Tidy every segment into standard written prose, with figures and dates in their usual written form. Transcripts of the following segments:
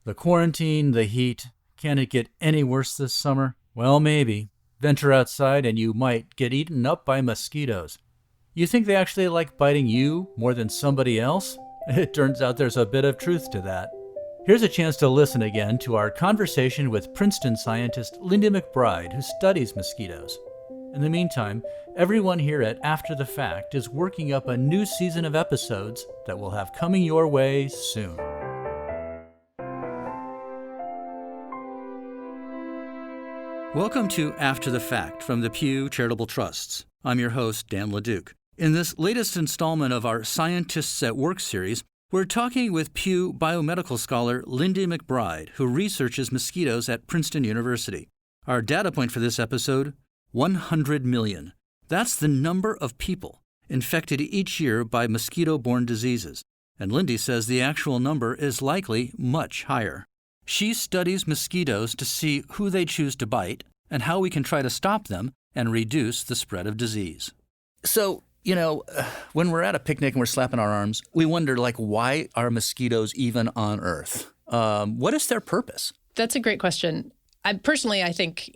The quarantine, the heat. Can it get any worse this summer? Well, maybe. Venture outside and you might get eaten up by mosquitoes. You think they actually like biting you more than somebody else? It turns out there's a bit of truth to that. Here's a chance to listen again to our conversation with Princeton scientist Lindy McBride, who studies mosquitoes. In the meantime, everyone here at After the Fact is working up a new season of episodes that we'll have coming your way soon. Welcome to After the Fact from the Pew Charitable Trusts. I'm your host, Dan LeDuc. In this latest installment of our Scientists at Work series, we're talking with Pew biomedical scholar Lindy McBride, who researches mosquitoes at Princeton University. Our data point for this episode, 100 million. That's the number of people infected each year by mosquito-borne diseases. And Lindy says the actual number is likely much higher. She studies mosquitoes to see who they choose to bite and how we can try to stop them and reduce the spread of disease. So, when we're at a picnic and we're slapping our arms, we wonder, why are mosquitoes even on Earth? What is their purpose? That's a great question. I think,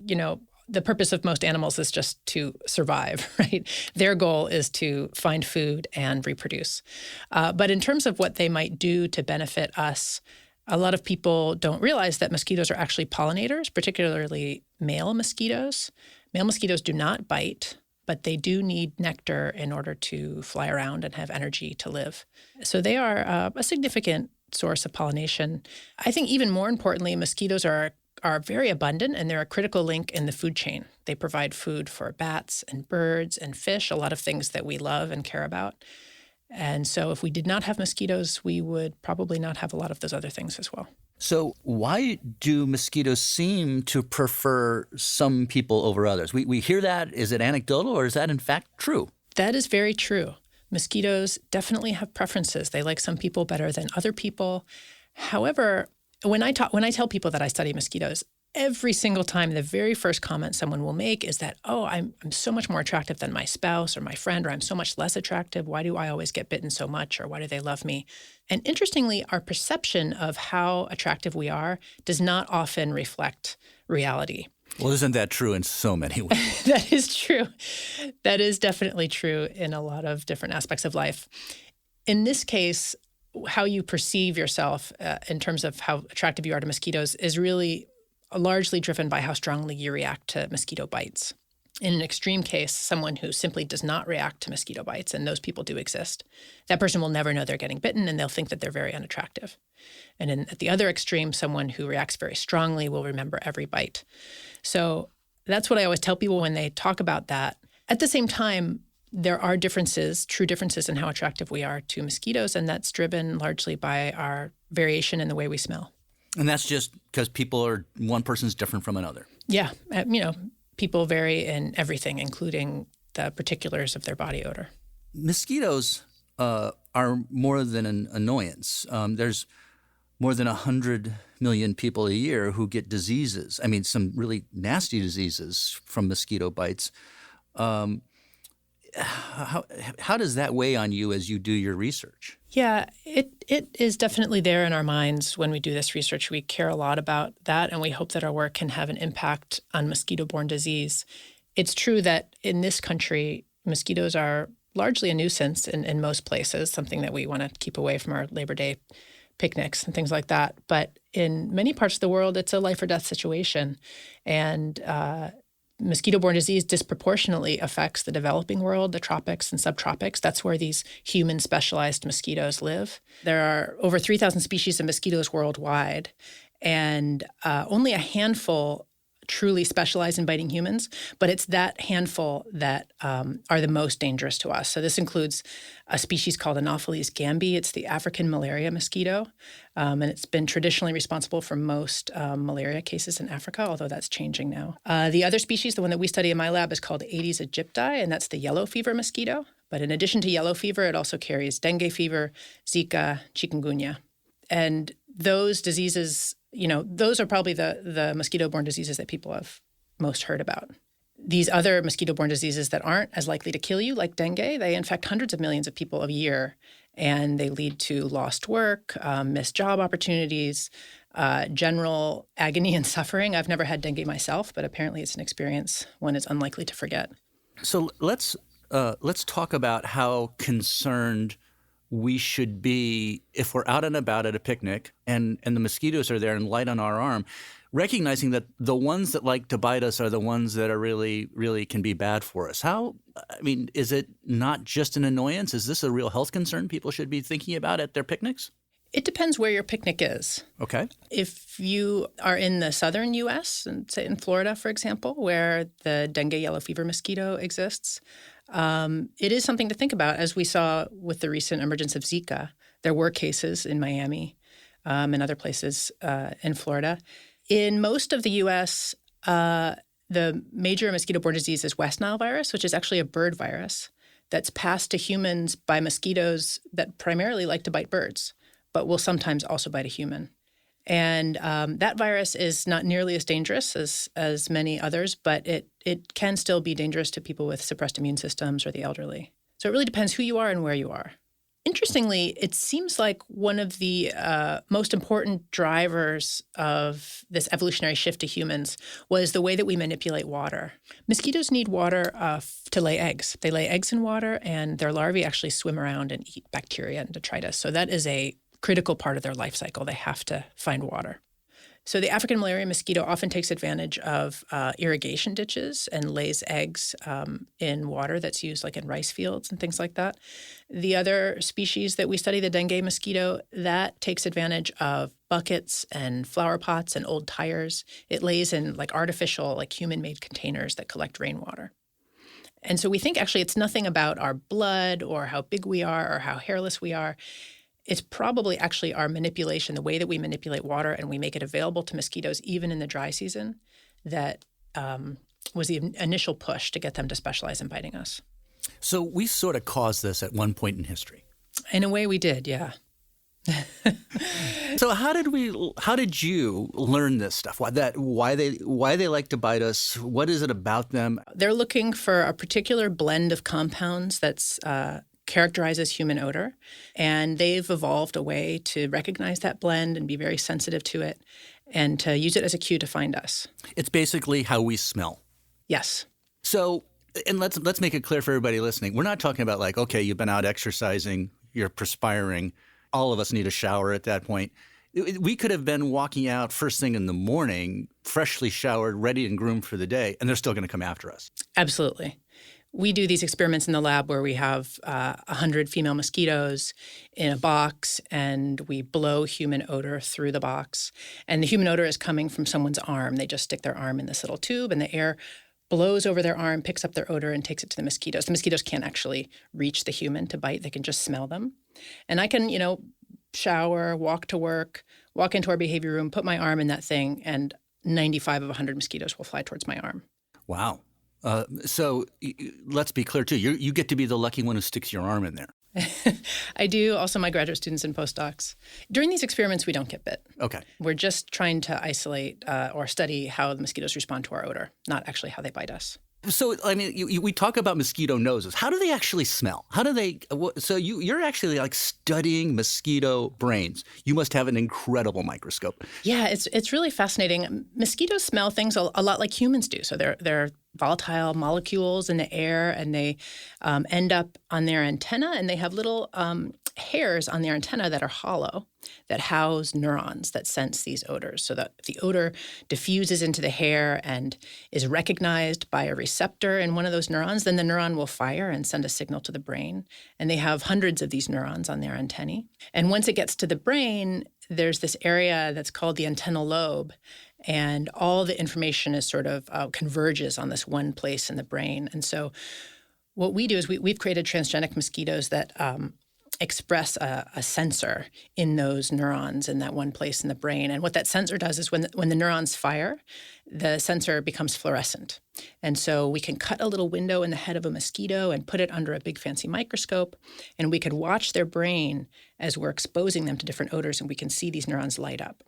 the purpose of most animals is just to survive, right? Their goal is to find food and reproduce. But in terms of what they might do to benefit us, a lot of people don't realize that mosquitoes are actually pollinators, particularly male mosquitoes. Male mosquitoes do not bite, but they do need nectar in order to fly around and have energy to live. So they are a significant source of pollination. I think even more importantly, mosquitoes are very abundant, and they're a critical link in the food chain. They provide food for bats and birds and fish, a lot of things that we love and care about. And so if we did not have mosquitoes, we would probably not have a lot of those other things as well. So why do mosquitoes seem to prefer some people over others? We hear that. Is it anecdotal, or is that in fact true? That is very true. Mosquitoes definitely have preferences. They like some people better than other people. However, when I tell people that I study mosquitoes, every single time the very first comment someone will make is that, I'm so much more attractive than my spouse or my friend, or I'm so much less attractive. Why do I always get bitten so much, or why do they love me? And interestingly, our perception of how attractive we are does not often reflect reality. Well, isn't that true in so many ways? That is true. That is definitely true in a lot of different aspects of life. In this case, how you perceive yourself in terms of how attractive you are to mosquitoes is really largely driven by how strongly you react to mosquito bites. In an extreme case, someone who simply does not react to mosquito bites, and those people do exist, that person will never know they're getting bitten, and they'll think that they're very unattractive. And at the other extreme, someone who reacts very strongly will remember every bite. So that's what I always tell people when they talk about that. At the same time, there are differences, true differences in how attractive we are to mosquitoes, and that's driven largely by our variation in the way we smell. And that's just because one person's different from another. Yeah. People vary in everything, including the particulars of their body odor. Mosquitoes are more than an annoyance. There's more than 100 million people a year who get diseases. I mean, some really nasty diseases from mosquito bites. How does that weigh on you as you do your research? Yeah, it is definitely there in our minds when we do this research. We care a lot about that, and we hope that our work can have an impact on mosquito-borne disease. It's true that in this country, mosquitoes are largely a nuisance in most places, something that we want to keep away from our Labor Day picnics and things like that. But in many parts of the world, it's a life or death situation. And mosquito-borne disease disproportionately affects the developing world, the tropics and subtropics. That's where these human-specialized mosquitoes live. There are over 3,000 species of mosquitoes worldwide, and only a handful truly specialize in biting humans, but it's that handful that are the most dangerous to us. So this includes a species called Anopheles gambiae. It's the African malaria mosquito, and it's been traditionally responsible for most malaria cases in Africa, although that's changing now. The other species, the one that we study in my lab, is called Aedes aegypti, and that's the yellow fever mosquito. But in addition to yellow fever, it also carries dengue fever, Zika, chikungunya. And those diseases, those are probably the mosquito-borne diseases that people have most heard about. These other mosquito-borne diseases that aren't as likely to kill you, like dengue, they infect hundreds of millions of people a year, and they lead to lost work, missed job opportunities, general agony and suffering. I've never had dengue myself, but apparently it's an experience one is unlikely to forget. So let's talk about how concerned we should be if we're out and about at a picnic and the mosquitoes are there and light on our arm, recognizing that the ones that like to bite us are the ones that are really, really can be bad for us. Is it not just an annoyance? Is this a real health concern people should be thinking about at their picnics? It depends where your picnic is. Okay. If you are in the southern U.S., and say in Florida, for example, where the dengue yellow fever mosquito exists, it is something to think about. As we saw with the recent emergence of Zika, there were cases in Miami and other places in Florida. In most of the U.S., the major mosquito-borne disease is West Nile virus, which is actually a bird virus that's passed to humans by mosquitoes that primarily like to bite birds, but will sometimes also bite a human. And that virus is not nearly as dangerous as many others, but it can still be dangerous to people with suppressed immune systems or the elderly. So it really depends who you are and where you are. Interestingly, it seems like one of the most important drivers of this evolutionary shift to humans was the way that we manipulate water. Mosquitoes need water to lay eggs. They lay eggs in water, and their larvae actually swim around and eat bacteria and detritus. So that is a critical part of their life cycle. They have to find water. So the African malaria mosquito often takes advantage of irrigation ditches and lays eggs in water that's used like in rice fields and things like that. The other species that we study, the dengue mosquito, that takes advantage of buckets and flower pots and old tires. It lays in like artificial, like human-made containers that collect rainwater. And so we think actually it's nothing about our blood or how big we are or how hairless we are. It's probably actually our manipulation, the way that we manipulate water and we make it available to mosquitoes even in the dry season, that was the initial push to get them to specialize in biting us. So we sort of caused this at one point in history. In a way we did, yeah. So how did you learn this stuff? Why they like to bite us? What is it about them? They're looking for a particular blend of compounds that's characterizes human odor, and they've evolved a way to recognize that blend and be very sensitive to it and to use it as a cue to find us. It's basically how we smell. Yes. So, and let's make it clear for everybody listening. We're not talking about like, okay, you've been out exercising, you're perspiring. All of us need a shower at that point. We could have been walking out first thing in the morning, freshly showered, ready and groomed for the day, and they're still going to come after us. Absolutely. We do these experiments in the lab where we have 100 female mosquitoes in a box, and we blow human odor through the box. And the human odor is coming from someone's arm. They just stick their arm in this little tube, and the air blows over their arm, picks up their odor, and takes it to the mosquitoes. The mosquitoes can't actually reach the human to bite. They can just smell them. And I can, shower, walk to work, walk into our behavior room, put my arm in that thing, and 95 of 100 mosquitoes will fly towards my arm. Wow. So let's be clear, too. You get to be the lucky one who sticks your arm in there. I do. Also, my graduate students and postdocs. During these experiments, we don't get bit. Okay. We're just trying to isolate or study how the mosquitoes respond to our odor, not actually how they bite us. So, we talk about mosquito noses. How do they actually smell? How do they – so you're actually like studying mosquito brains. You must have an incredible microscope. Yeah, it's really fascinating. Mosquitoes smell things a lot like humans do. So they're volatile molecules in the air, and they end up on their antenna, and they have little hairs on their antenna that are hollow that house neurons that sense these odors, so that the odor diffuses into the hair and is recognized by a receptor in one of those neurons, then the neuron will fire and send a signal to the brain. And they have hundreds of these neurons on their antennae. And once it gets to the brain, there's this area that's called the antennal lobe, and all the information is sort of converges on this one place in the brain. And so what we do is we've created transgenic mosquitoes that express a sensor in those neurons in that one place in the brain. And what that sensor does is when the neurons fire, the sensor becomes fluorescent. And so we can cut a little window in the head of a mosquito and put it under a big fancy microscope, and we could watch their brain as we're exposing them to different odors, and we can see these neurons light up.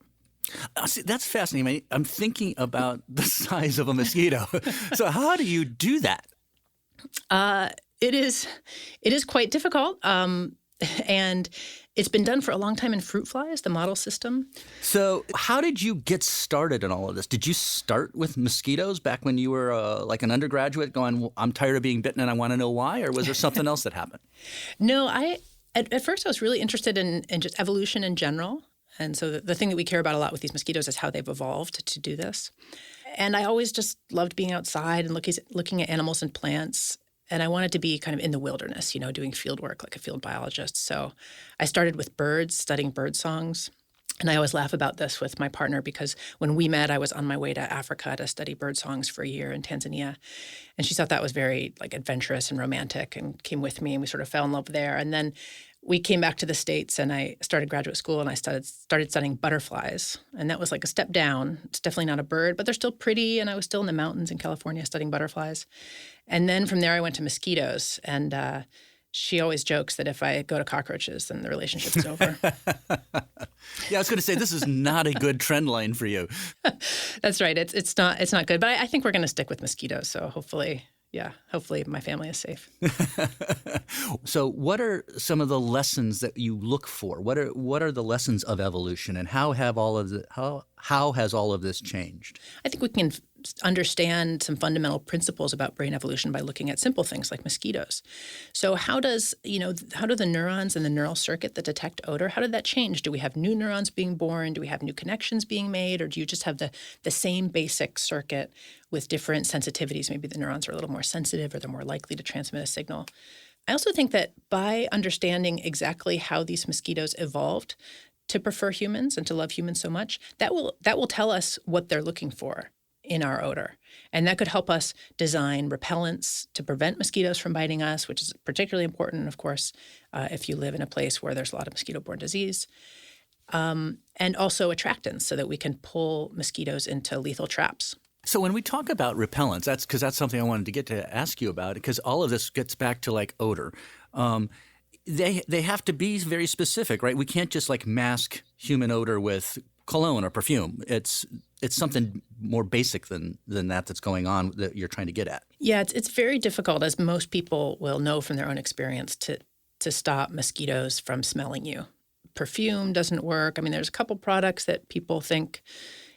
See, that's fascinating. I'm thinking about the size of a mosquito. So how do you do that? It is quite difficult. And It's been done for a long time in fruit flies, the model system. So how did you get started in all of this? Did you start with mosquitoes back when you were like an undergraduate going, well, I'm tired of being bitten and I want to know why? Or was there something else that happened? No, at first I was really interested in just evolution in general. And so the thing that we care about a lot with these mosquitoes is how they've evolved to do this. And I always just loved being outside and looking at animals and plants. And I wanted to be kind of in the wilderness, doing field work like a field biologist. So I started with birds, studying bird songs. And I always laugh about this with my partner because when we met, I was on my way to Africa to study bird songs for a year in Tanzania. And she thought that was very adventurous and romantic and came with me and we sort of fell in love there. And then we came back to the States and I started graduate school and I started studying butterflies. And that was like a step down. It's definitely not a bird, but they're still pretty. And I was still in the mountains in California studying butterflies. And then from there I went to mosquitoes. And she always jokes that if I go to cockroaches, then the relationship is over. Yeah, I was going to say, this is not a good trend line for you. That's right. It's not good. But I think we're going to stick with mosquitoes. So hopefully my family is safe. So what are some of the lessons that you look for? What are the lessons of evolution, and how has all of this changed? I think we can understand some fundamental principles about brain evolution by looking at simple things like mosquitoes. So how do the neurons in the neural circuit that detect odor, how did that change? Do we have new neurons being born? Do we have new connections being made? Or do you just have the same basic circuit with different sensitivities? Maybe the neurons are a little more sensitive or they're more likely to transmit a signal. I also think that by understanding exactly how these mosquitoes evolved to prefer humans and to love humans so much, that will tell us what they're looking for in our odor. And that could help us design repellents to prevent mosquitoes from biting us, which is particularly important, of course, if you live in a place where there's a lot of mosquito-borne disease. And also attractants so that we can pull mosquitoes into lethal traps. So when we talk about repellents, that's something I wanted to get to ask you about, because all of this gets back to odor. They have to be very specific, right? We can't just mask human odor with cologne or perfume. It's something more basic than that's going on that you're trying to get at. Yeah, it's very difficult, as most people will know from their own experience, to stop mosquitoes from smelling you. Perfume doesn't work. I mean, there's a couple products that people think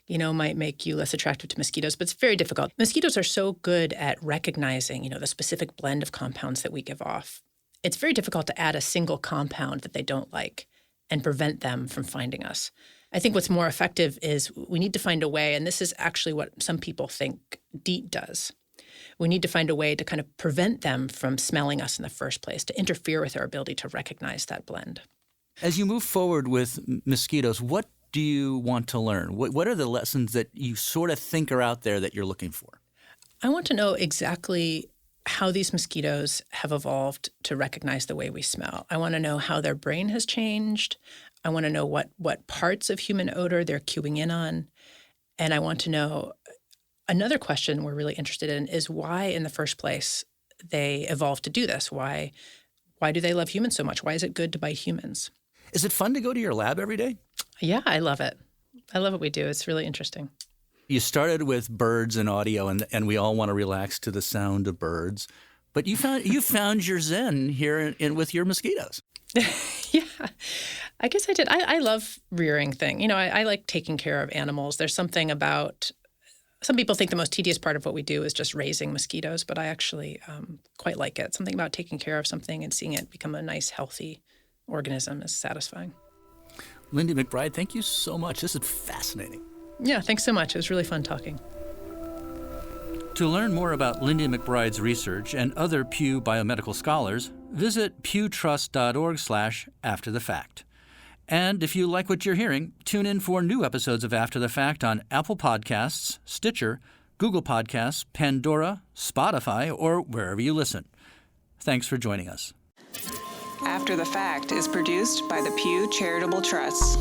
might make you less attractive to mosquitoes, but it's very difficult. Mosquitoes are so good at recognizing, the specific blend of compounds that we give off. It's very difficult to add a single compound that they don't like and prevent them from finding us. I think what's more effective is we need to find a way, and this is actually what some people think DEET does. We need to find a way to kind of prevent them from smelling us in the first place, to interfere with our ability to recognize that blend. As you move forward with mosquitoes, what do you want to learn? What are the lessons that you sort of think are out there that you're looking for? I want to know exactly how these mosquitoes have evolved to recognize the way we smell. I want to know how their brain has changed. I want to know what parts of human odor they're cueing in on. And I want to know, another question we're really interested in is why in the first place they evolved to do this. Why do they love humans so much? Why is it good to bite humans? Is it fun to go to your lab every day? Yeah, I love it. I love what we do. It's really interesting. You started with birds and audio, and we all want to relax to the sound of birds. But you found your zen here with your mosquitoes. Yeah, I guess I did. I love rearing things. I like taking care of animals. There's something about, some people think the most tedious part of what we do is just raising mosquitoes, but I actually quite like it. Something about taking care of something and seeing it become a nice, healthy organism is satisfying. Lindy McBride, thank you so much. This is fascinating. Yeah, thanks so much. It was really fun talking. To learn more about Lindy McBride's research and other Pew biomedical scholars, visit pewtrust.org/afterthefact. And if you like what you're hearing, tune in for new episodes of After the Fact on Apple Podcasts, Stitcher, Google Podcasts, Pandora, Spotify, or wherever you listen. Thanks for joining us. After the Fact is produced by the Pew Charitable Trusts.